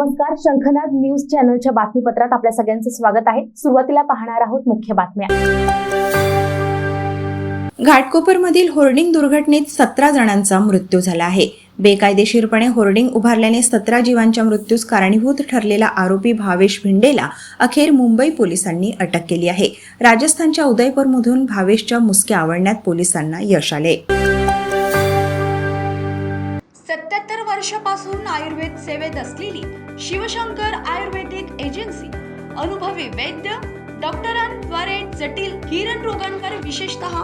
नमस्कार, शंखनाद न्यूज चॅनलच्या बातमीपत्रात आपल्या सगळ्यांचं स्वागत आहे। सुरुवातीला पाहणार आहोत मुख्य बातम्या। घाटकोपरमधील होर्डिंग दुर्घटनेत 17 जणांचा मृत्यू झाला आहे। बेकायदेशीरपणे होर्डिंग उभारल्याने 17 जीवांच्या मृत्यूस कारणीभूत ठरलेला आरोपी भावेश भिंडेला अखेर मुंबई पोलिसांनी अटक केली आहे। राजस्थानच्या उदयपूरमधून भावेशच्या मुसक्या आवळण्यात पोलिसांना यश आले। 77 वर्षापासून आयुर्वेद सेवेत असलेली शिवशंकर आयुर्वेदिक एजन्सी अनुभवी वैद्य डॉक्टरांद्वारे जटिल किरण रोगांवर विशेषतः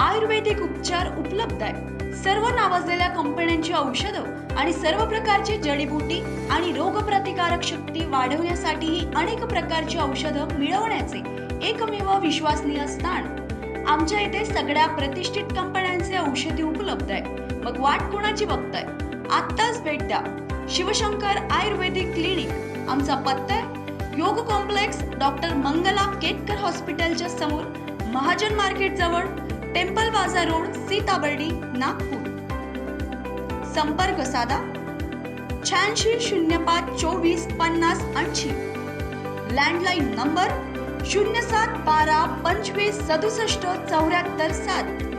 आयुर्वेदिक उपचार उपलब्ध आहे। सर्व नावाजलेल्या कंपन्यांची औषधं आणि सर्व प्रकारची जडीबुटी आणि रोगप्रतिकारक शक्ती वाढवण्यासाठीही अनेक प्रकारची औषधं मिळवण्याचे एकमेव विश्वसनीय स्थान आमच्या इथे सगळ्या प्रतिष्ठित कंपन्यांचे औषधी उपलब्ध आहे। मग वाट कोणाची बघताय? आत्ताच भेट द्या शिवशंकर आयुर्वेदिक क्लिनिक। आमचा पत्ता आहे योग कॉम्प्लेक्स डॉक्टर मंगला केतकर हॉस्पिटलच्या समोर, महाजन मार्केट जवळ, टेम्पल बाजार रोड, सीताबर्डी, नागपूर। संपर्क साधा 8605 24 50 80। Landline number 0712 25 67 74 7।